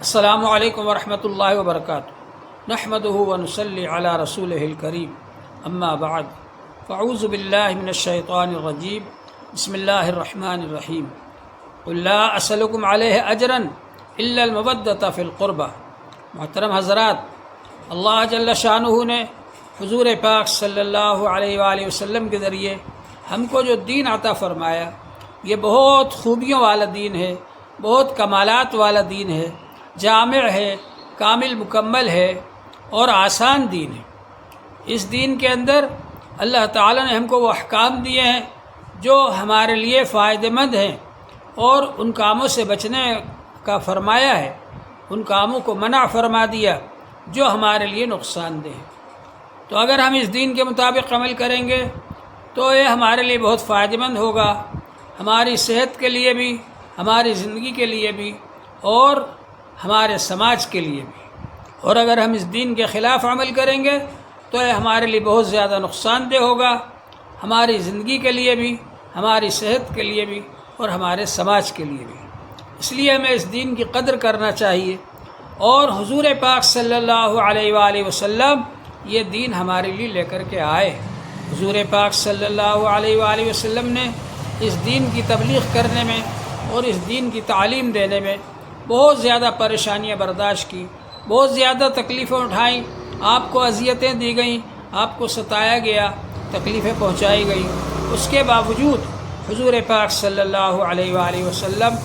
السلام علیکم ورحمۃ اللہ وبرکاتہ نحمدہ ونصلی علی رسولہ الکریم اما بعد فاعوذ باللہ من الشیطان الرجیم بسم اللہ الرحمن الرحیم قل لا اسألکم علیہ اجرا الا المودۃ فی القربہ۔ محترم حضرات، اللہ جل شانہ نے حضور پاک صلی اللہ علیہ وآلہ وسلم کے ذریعے ہم کو جو دین عطا فرمایا، یہ بہت خوبیوں والا دین ہے، بہت کمالات والا دین ہے، جامع ہے، کامل مکمل ہے اور آسان دین ہے۔ اس دین کے اندر اللہ تعالیٰ نے ہم کو وہ احکام دیے ہیں جو ہمارے لیے فائدہ مند ہیں، اور ان کاموں سے بچنے کا فرمایا ہے، ان کاموں کو منع فرما دیا جو ہمارے لیے نقصان دہ ہے۔ تو اگر ہم اس دین کے مطابق عمل کریں گے تو یہ ہمارے لیے بہت فائدہ مند ہوگا، ہماری صحت کے لیے بھی، ہماری زندگی کے لیے بھی اور ہمارے سماج کے لیے بھی۔ اور اگر ہم اس دین کے خلاف عمل کریں گے تو یہ ہمارے لیے بہت زیادہ نقصان دہ ہوگا، ہماری زندگی کے لیے بھی، ہماری صحت کے لیے بھی اور ہمارے سماج کے لیے بھی۔ اس لیے ہمیں اس دین کی قدر کرنا چاہیے، اور حضور پاک صلی اللہ علیہ وآلہ وسلم یہ دین ہمارے لیے لے کر کے آئے۔ حضور پاک صلی اللہ علیہ وآلہ وسلم نے اس دین کی تبلیغ کرنے میں اور اس دین کی تعلیم دینے میں بہت زیادہ پریشانیاں برداشت کی، بہت زیادہ تکلیفیں اٹھائیں، آپ کو اذیتیں دی گئیں، آپ کو ستایا گیا، تکلیفیں پہنچائی گئیں۔ اس کے باوجود حضور پاک صلی اللہ علیہ وآلہ وسلم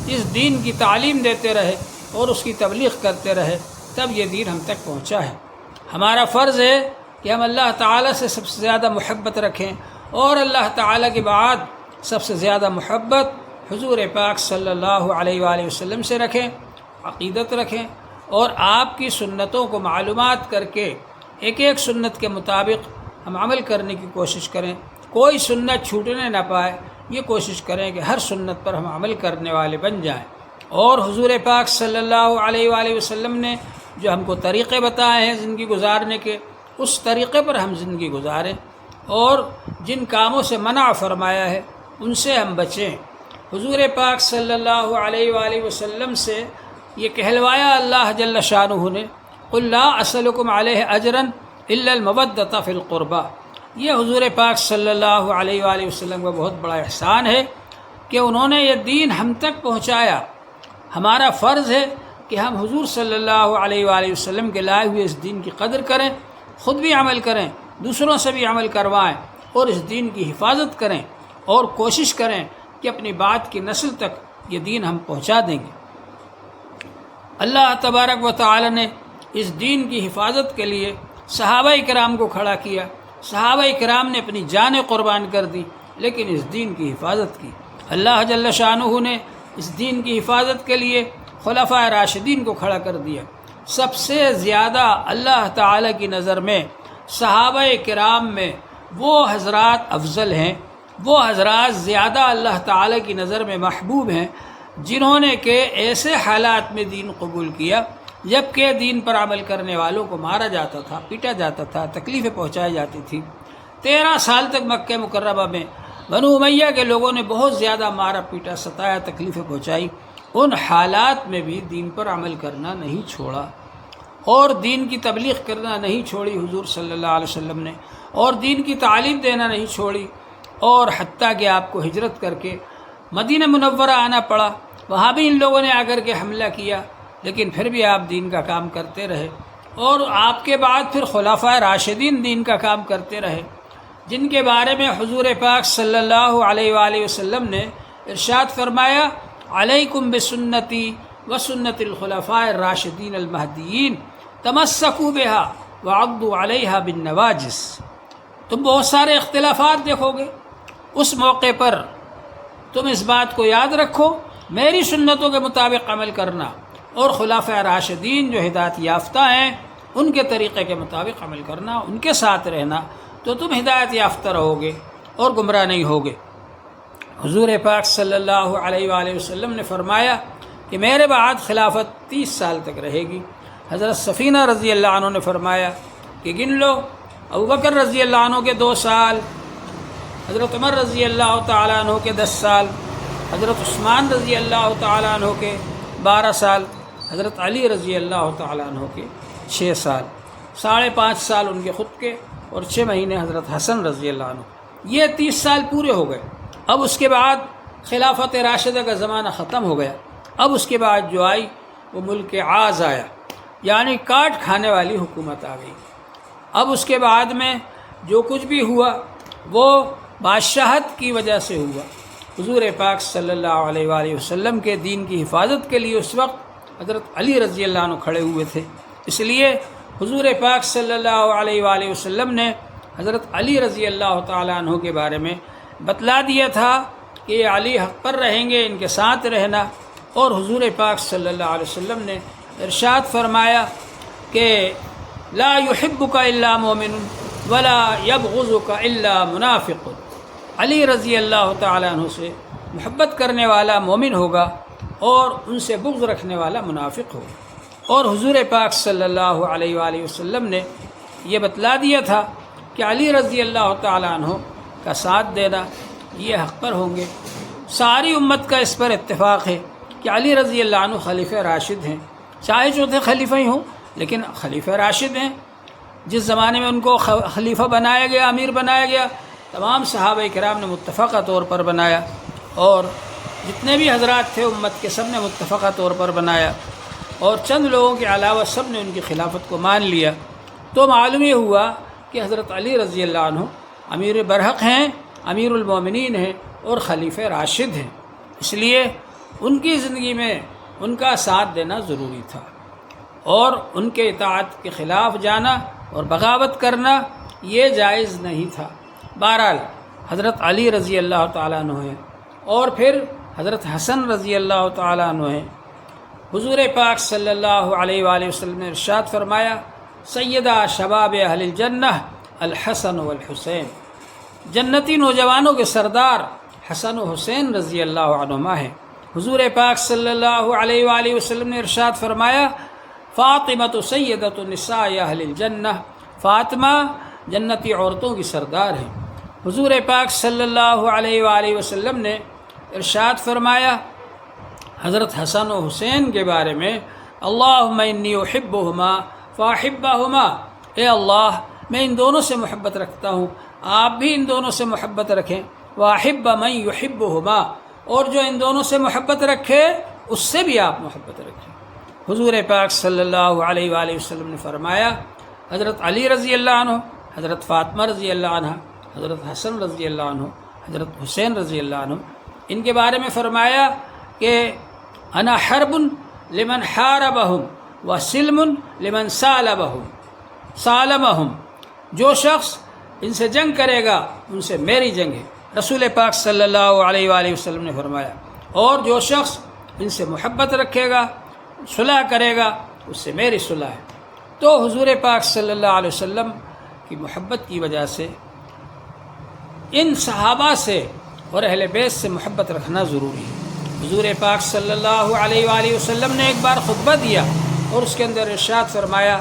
اس دین کی تعلیم دیتے رہے اور اس کی تبلیغ کرتے رہے، تب یہ دین ہم تک پہنچا ہے۔ ہمارا فرض ہے کہ ہم اللہ تعالیٰ سے سب سے زیادہ محبت رکھیں، اور اللہ تعالیٰ کے بعد سب سے زیادہ محبت حضور پاک صلی اللہ علیہ وآلہ وسلم سے رکھیں، عقیدت رکھیں، اور آپ کی سنتوں کو معلومات کر کے ایک ایک سنت کے مطابق ہم عمل کرنے کی کوشش کریں، کوئی سنت چھوٹنے نہ پائے، یہ کوشش کریں کہ ہر سنت پر ہم عمل کرنے والے بن جائیں۔ اور حضور پاک صلی اللہ علیہ وآلہ وسلم نے جو ہم کو طریقے بتائے ہیں زندگی گزارنے کے، اس طریقے پر ہم زندگی گزاریں، اور جن کاموں سے منع فرمایا ہے ان سے ہم بچیں۔ حضور پاک صلی اللہ علیہ وآلہ وسلم سے یہ کہلوایا اللہ جل شانہ نے، قل لا اسألکم علیہ اجرا الا المودۃ فی القربہ۔ یہ حضور پاک صلی اللہ علیہ وآلہ وسلم کا بہت بڑا احسان ہے کہ انہوں نے یہ دین ہم تک پہنچایا۔ ہمارا فرض ہے کہ ہم حضور صلی اللہ علیہ وآلہ وسلم کے لائے ہوئے اس دین کی قدر کریں، خود بھی عمل کریں، دوسروں سے بھی عمل کروائیں، اور اس دین کی حفاظت کریں، اور کوشش کریں کہ اپنی بات کی نسل تک یہ دین ہم پہنچا دیں گے۔ اللہ تبارک و تعالی نے اس دین کی حفاظت کے لیے صحابہ کرام کو کھڑا کیا، صحابہ کرام نے اپنی جانیں قربان کر دی، لیکن اس دین کی حفاظت کی۔ اللہ جل شانہ نے اس دین کی حفاظت کے لیے خلفاء راشدین کو کھڑا کر دیا۔ سب سے زیادہ اللہ تعالی کی نظر میں صحابہ کرام میں وہ حضرات افضل ہیں، وہ حضرات زیادہ اللہ تعالی کی نظر میں محبوب ہیں جنہوں نے کہ ایسے حالات میں دین قبول کیا جبکہ دین پر عمل کرنے والوں کو مارا جاتا تھا، پیٹا جاتا تھا، تکلیفیں پہنچائی جاتی تھی۔ 13 سال تک مکہ مکرمہ میں بنو امیہ کے لوگوں نے بہت زیادہ مارا پیٹا، ستایا، تکلیفیں پہنچائی۔ ان حالات میں بھی دین پر عمل کرنا نہیں چھوڑا، اور دین کی تبلیغ کرنا نہیں چھوڑی حضور صلی اللہ علیہ وسلم نے، اور دین کی تعلیم دینا نہیں چھوڑی، اور حتیٰ کہ آپ کو ہجرت کر کے مدینہ منورہ آنا پڑا، وہاں بھی ان لوگوں نے آ کر کے حملہ کیا، لیکن پھر بھی آپ دین کا کام کرتے رہے، اور آپ کے بعد پھر خلفاء راشدین دین کا کام کرتے رہے، جن کے بارے میں حضور پاک صلی اللہ علیہ وآلہ وسلم نے ارشاد فرمایا، علیکم بسنتی وسنت الخلفاء الراشدین المہدیین تمسکوا بها وعضوا علیہا بالنواجذ۔ تم بہت سارے اختلافات دیکھو گے، اس موقع پر تم اس بات کو یاد رکھو، میری سنتوں کے مطابق عمل کرنا، اور خلفاء راشدین جو ہدایت یافتہ ہیں ان کے طریقے کے مطابق عمل کرنا، ان کے ساتھ رہنا، تو تم ہدایت یافتہ رہو گے اور گمراہ نہیں ہوگے۔ حضور پاک صلی اللہ علیہ وآلہ وسلم نے فرمایا کہ میرے بعد خلافت 30 سال تک رہے گی۔ حضرت سفینہ رضی اللہ عنہ نے فرمایا کہ گن لو، ابوبکر رضی اللہ عنہ کے 2 سال، حضرت عمر رضی اللہ تعالیٰ عنہ کے 10 سال، حضرت عثمان رضی اللہ تعالیٰ عنہ کے 12 سال، حضرت علی رضی اللہ تعالیٰ عنہ کے 6 سال، 5.5 سال ان کے خود کے، اور 6 مہینے حضرت حسن رضی اللہ عنہ، یہ 30 سال پورے ہو گئے۔ اب اس کے بعد خلافت راشدہ کا زمانہ ختم ہو گیا۔ اب اس کے بعد جو آئی وہ ملک عاز آیا، یعنی کاٹ کھانے والی حکومت آ گئی۔ اب اس کے بعد میں جو کچھ بھی ہوا وہ بادشاہت کی وجہ سے ہوا۔ حضور پاک صلی اللہ علیہ وآلہ وسلم کے دین کی حفاظت کے لیے اس وقت حضرت علی رضی اللہ عنہ کھڑے ہوئے تھے، اس لیے حضور پاک صلی اللہ علیہ وآلہ وسلم نے حضرت علی رضی اللہ تعالیٰ عنہ کے بارے میں بتلا دیا تھا کہ یہ علی حق پر رہیں گے، ان کے ساتھ رہنا۔ اور حضور پاک صلی اللہ علیہ وسلم نے ارشاد فرمایا کہ لا يحبك الا مومن ولا يبغضك الا منافق، علی رضی اللہ تعالیٰ عنہ سے محبت کرنے والا مومن ہوگا اور ان سے بغض رکھنے والا منافق ہوگا۔ اور حضور پاک صلی اللہ علیہ وآلہ وسلم نے یہ بتلا دیا تھا کہ علی رضی اللہ تعالیٰ عنہ کا ساتھ دینا، یہ حق پر ہوں گے۔ ساری امت کا اس پر اتفاق ہے کہ علی رضی اللہ عنہ خلیفہ راشد ہیں، چاہے چوتھے خلیفہ ہی ہوں لیکن خلیفہ راشد ہیں۔ جس زمانے میں ان کو خلیفہ بنایا گیا، امیر بنایا گیا، تمام صحابہ کرام نے متفقہ طور پر بنایا، اور جتنے بھی حضرات تھے امت کے سب نے متفقہ طور پر بنایا، اور چند لوگوں کے علاوہ سب نے ان کی خلافت کو مان لیا۔ تو معلوم یہ ہوا کہ حضرت علی رضی اللہ عنہ امیر برحق ہیں، امیر المومنین ہیں اور خلیفہ راشد ہیں، اس لیے ان کی زندگی میں ان کا ساتھ دینا ضروری تھا، اور ان کے اطاعت کے خلاف جانا اور بغاوت کرنا یہ جائز نہیں تھا۔ بہرحال حضرت علی رضی اللہ تعالیٰ عنہ ہیں، اور پھر حضرت حسن رضی اللہ تعالیٰ عنہ ہیں۔ حضور پاک صلی اللہ علیہ وآلہ وسلم نے ارشاد فرمایا سیدہ شباب اہل الجنہ الحسن والحسین، جنتی نوجوانوں کے سردار حسن و حسین رضی اللہ عنہما ہیں۔ حضور پاک صلی اللہ علیہ وآلہ وسلم نے ارشاد فرمایا فاطمہ سیدۃ النساء اہل الجنہ، فاطمہ جنتی عورتوں کی سردار ہیں۔ حضور پاک صلی اللہ علیہ وآلہ وسلم نے ارشاد فرمایا حضرت حسن و حسین کے بارے میں اللہم انی احبہما فاحبہما، اے اللہ میں ان دونوں سے محبت رکھتا ہوں، آپ بھی ان دونوں سے محبت رکھیں، واحب من یحبہما، اور جو ان دونوں سے محبت رکھے اس سے بھی آپ محبت رکھیں۔ حضور پاک صلی اللہ علیہ وآلہ وسلم نے فرمایا حضرت علی رضی اللہ عنہ، حضرت فاطمہ رضی اللہ عنہ، حضرت حسن رضی اللہ عنہ، حضرت حسین رضی اللہ عنہ، ان کے بارے میں فرمایا کہ انا حرب لمن حاربہم وسلم لمن سالمہم، جو شخص ان سے جنگ کرے گا ان سے میری جنگ ہے، رسول پاک صلی اللہ علیہ وآلہ وسلم نے فرمایا، اور جو شخص ان سے محبت رکھے گا، صلح کرے گا، اس سے میری صلح ہے۔ تو حضور پاک صلی اللہ علیہ وسلم کی محبت کی وجہ سے ان صحابہ سے اور اہل بیت سے محبت رکھنا ضروری ہے۔ حضور پاک صلی اللہ علیہ وآلہ وسلم نے ایک بار خطبہ دیا اور اس کے اندر ارشاد فرمایا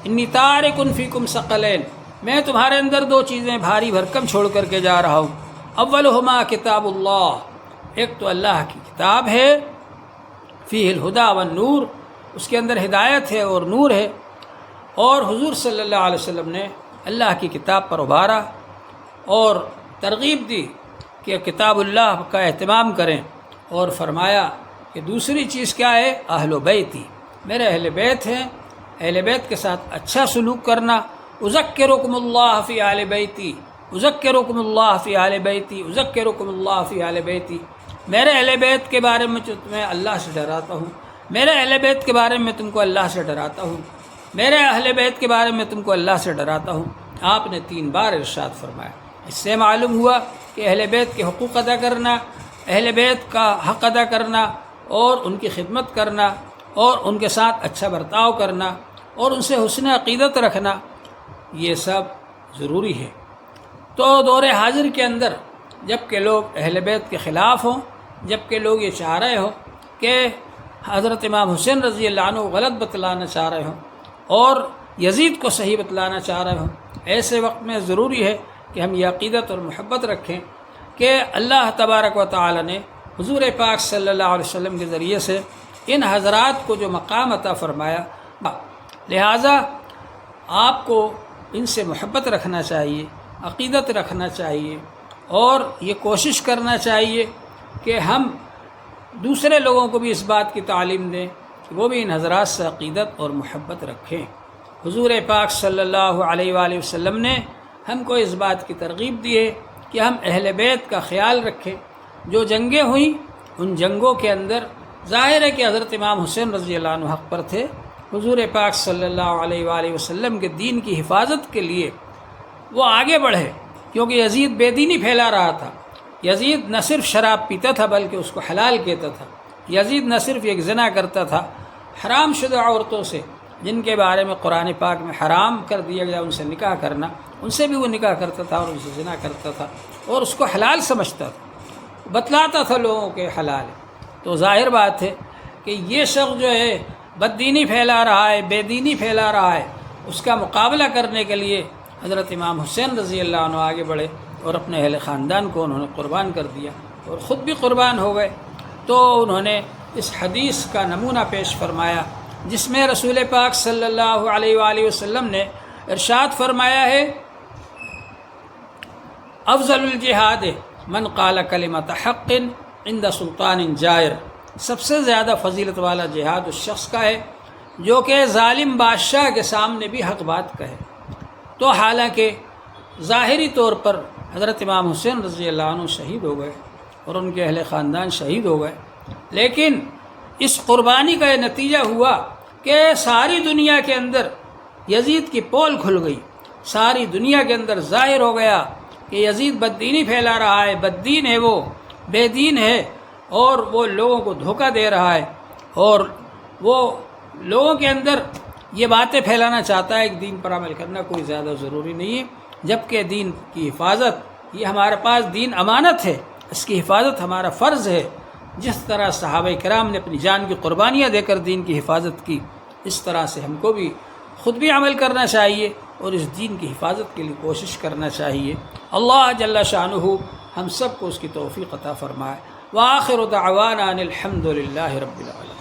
انی تارک فیکم ثقلین، میں تمہارے اندر 2 چیزیں بھاری بھرکم چھوڑ کر کے جا رہا ہوں، اولہما کتاب اللہ، ایک تو اللہ کی کتاب ہے، فیہ الہدی والنور، اس کے اندر ہدایت ہے اور نور ہے، اور حضور صلی اللہ علیہ وسلم نے اللہ کی کتاب پر ابھارا اور ترغیب دی کہ کتاب اللہ کا اہتمام کریں، اور فرمایا کہ دوسری چیز کیا ہے، اہل بیتی، میرے اہل بیت ہیں، اہل بیت کے ساتھ اچھا سلوک کرنا، اذکرکم اللہ فی اہل بیتی، اذکرکم اللہ فی اہل بیتی، اذکرکم اللہ فی اہل بیتی، میرے اہل بیت کے بارے میں تمہیں اللہ سے ڈراتا ہوں، میرے اہل بیت کے بارے میں تم کو اللہ سے ڈراتا ہوں، میرے اہل بیت کے بارے میں تم کو اللہ سے ڈراتا ہوں۔ آپ نے 3 بار ارشاد فرمایا۔ اس سے معلوم ہوا کہ اہل بیت کے حقوق ادا کرنا، اہل بیت کا حق ادا کرنا اور ان کی خدمت کرنا اور ان کے ساتھ اچھا برتاؤ کرنا اور ان سے حسن عقیدت رکھنا، یہ سب ضروری ہے۔ تو دور حاضر کے اندر جب کہ لوگ اہل بیت کے خلاف ہوں، جب کہ لوگ یہ چاہ رہے ہوں کہ حضرت امام حسین رضی اللہ عنہ غلط بتلانا چاہ رہے ہوں اور یزید کو صحیح بتلانا چاہ رہے ہوں، ایسے وقت میں ضروری ہے کہ ہم یہ عقیدت اور محبت رکھیں کہ اللہ تبارک و تعالی نے حضور پاک صلی اللہ علیہ وسلم کے ذریعے سے ان حضرات کو جو مقام عطا فرمایا، لہٰذا آپ کو ان سے محبت رکھنا چاہیے، عقیدت رکھنا چاہیے، اور یہ کوشش کرنا چاہیے کہ ہم دوسرے لوگوں کو بھی اس بات کی تعلیم دیں کہ وہ بھی ان حضرات سے عقیدت اور محبت رکھیں۔ حضور پاک صلی اللہ علیہ وآلہ وسلم نے ہم کو اس بات کی ترغیب دی ہے کہ ہم اہل بیت کا خیال رکھیں۔ جو جنگیں ہوئیں ان جنگوں کے اندر ظاہر ہے کہ حضرت امام حسین رضی اللہ عنہ حق پر تھے۔ حضور پاک صلی اللہ علیہ وآلہ وسلم کے دین کی حفاظت کے لیے وہ آگے بڑھے، کیونکہ یزید بے دینی پھیلا رہا تھا۔ یزید نہ صرف شراب پیتا تھا بلکہ اس کو حلال کہتا تھا۔ یزید نہ صرف ایک زنا کرتا تھا، حرام شدہ عورتوں سے جن کے بارے میں قرآن پاک میں حرام کر دیا گیا ان سے نکاح کرنا، ان سے بھی وہ نکاح کرتا تھا اور ان سے زنا کرتا تھا اور اس کو حلال سمجھتا تھا، بتلاتا تھا لوگوں کے حلال ہے۔ تو ظاہر بات ہے کہ یہ شخص جو ہے بد دینی پھیلا رہا ہے، بے دینی پھیلا رہا ہے، اس کا مقابلہ کرنے کے لیے حضرت امام حسین رضی اللہ عنہ آگے بڑھے اور اپنے اہل خاندان کو انہوں نے قربان کر دیا اور خود بھی قربان ہو گئے۔ تو انہوں نے اس حدیث کا نمونہ پیش فرمایا جس میں رسول پاک صلی اللہ علیہ وآلہ وسلم نے ارشاد فرمایا ہے، افضل الجہاد من قال کلمۃ حق عند سلطان جائر، سب سے زیادہ فضیلت والا جہاد اس شخص کا ہے جو کہ ظالم بادشاہ کے سامنے بھی حق بات کہے۔ تو حالانکہ ظاہری طور پر حضرت امام حسین رضی اللہ عنہ شہید ہو گئے اور ان کے اہل خاندان شہید ہو گئے، لیکن اس قربانی کا یہ نتیجہ ہوا کہ ساری دنیا کے اندر یزید کی پول کھل گئی، ساری دنیا کے اندر ظاہر ہو گیا کہ یزید بددینی پھیلا رہا ہے، بددین ہے، وہ بے دین ہے اور وہ لوگوں کو دھوکہ دے رہا ہے اور وہ لوگوں کے اندر یہ باتیں پھیلانا چاہتا ہے کہ دین پر عمل کرنا کوئی زیادہ ضروری نہیں ہے، جبکہ دین کی حفاظت، یہ ہمارے پاس دین امانت ہے، اس کی حفاظت ہمارا فرض ہے۔ جس طرح صحابہ کرام نے اپنی جان کی قربانیاں دے کر دین کی حفاظت کی، اس طرح سے ہم کو بھی خود بھی عمل کرنا چاہیے اور اس دین کی حفاظت کے لیے کوشش کرنا چاہیے۔ اللہ جل شانہ ہم سب کو اس کی توفیق عطا فرمائے۔ وآخر دعوانا ان الحمد للہ رب العالمین۔